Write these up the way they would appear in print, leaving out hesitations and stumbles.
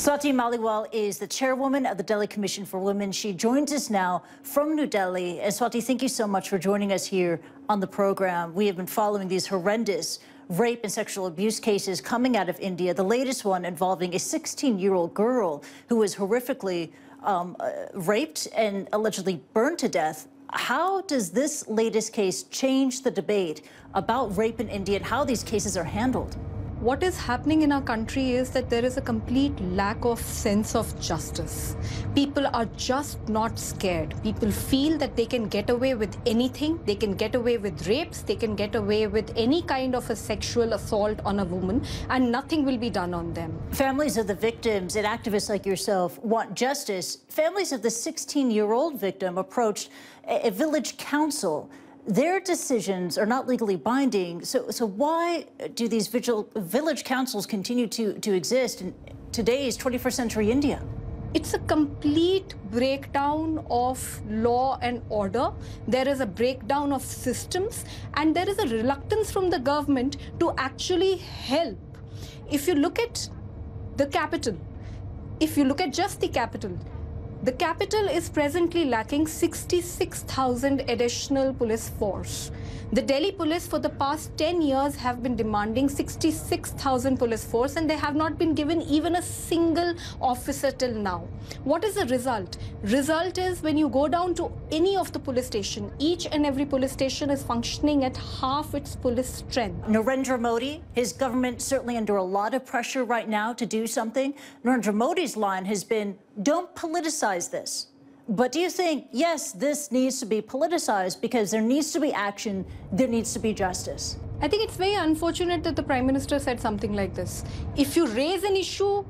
Swati Maliwal is the chairwoman of the Delhi Commission for Women. She joins us now from New Delhi. And Swati, thank you so much for joining us here on the program. We have been following these horrendous rape and sexual abuse cases coming out of India, the latest one involving a 16-year-old girl who was horrifically raped and allegedly burned to death. How does this latest case change the debate about rape in India and how these cases are handled? What is happening in our country is that there is a complete lack of sense of justice. People are just not scared. People feel that they can get away with anything. They can get away with rapes. They can get away with any kind of a sexual assault on a woman, and nothing will be done on them. Families of the victims and activists like yourself want justice. Families of the 16-year-old victim approached a village council. Their decisions are not legally binding, so why do these village councils continue to exist in today's 21st century India? It's a complete breakdown of law and order. There is a breakdown of systems, and there is a reluctance from the government to actually help. If you look at the capital, if you look at just the capital is presently lacking 66,000 additional police force. The Delhi police for the past 10 years have been demanding 66,000 police force, and they have not been given even a single officer till now. What is the result? Result is when you go down to any of the police station, each and every police station is functioning at half its police strength. Narendra Modi, his government certainly under a lot of pressure right now to do something. Narendra Modi's line has been, don't politicize this. But do you think, yes, this needs to be politicized because there needs to be action, there needs to be justice? I think it's very unfortunate that the Prime Minister said something like this. If you raise an issue,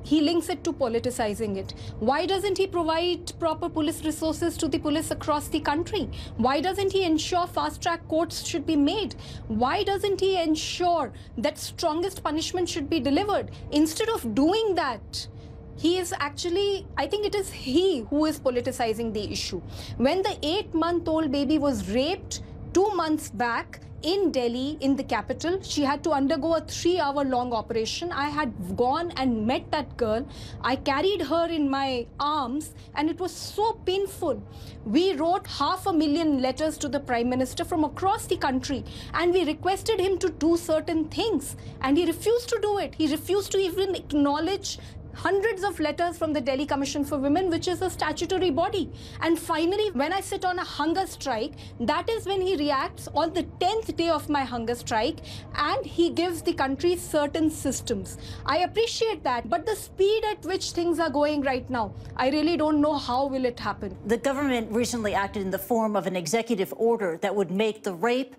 he links it to politicizing it. Why doesn't he provide proper police resources to the police across the country? Why doesn't he ensure fast-track courts should be made? Why doesn't he ensure that strongest punishment should be delivered? Instead of doing that, he is actually, I think it is he who is politicizing the issue. When the 8-month-old baby was raped 2 months back in Delhi, in the capital, she had to undergo a 3-hour-long operation. I had gone and met that girl. I carried her in my arms, and it was so painful. We wrote 500,000 letters to the Prime Minister from across the country, and we requested him to do certain things, and he refused to do it. He refused to even acknowledge hundreds of letters from the Delhi Commission for Women, which is a statutory body. And finally, when I sit on a hunger strike, that is when he reacts on the 10th day of my hunger strike, and he gives the country certain systems. I appreciate that, but the speed at which things are going right now, I really don't know how will it happen. The government recently acted in the form of an executive order that would make the rape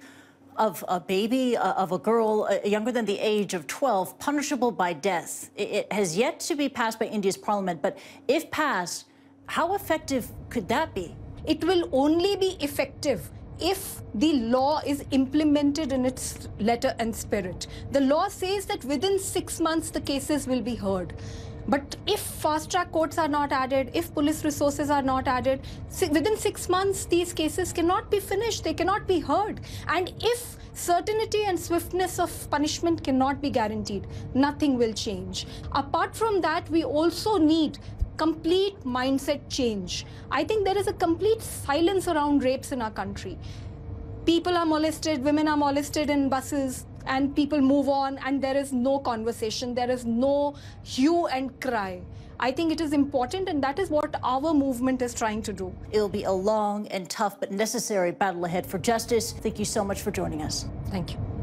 of a baby, of a girl younger than the age of 12, punishable by death. It has yet to be passed by India's parliament, but if passed, how effective could that be? It will only be effective if the law is implemented in its letter and spirit. The law says that within 6 months the cases will be heard. But if fast-track courts are not added, if police resources are not added, within 6 months, these cases cannot be finished, they cannot be heard. And if certainty and swiftness of punishment cannot be guaranteed, nothing will change. Apart from that, we also need complete mindset change. I think there is a complete silence around rapes in our country. People are molested, women are molested in buses, and people move on, and there is no conversation, there is no hue and cry. I think it is important, and that is what our movement is trying to do. It'll be a long and tough but necessary battle ahead for justice. Thank you so much for joining us. Thank you.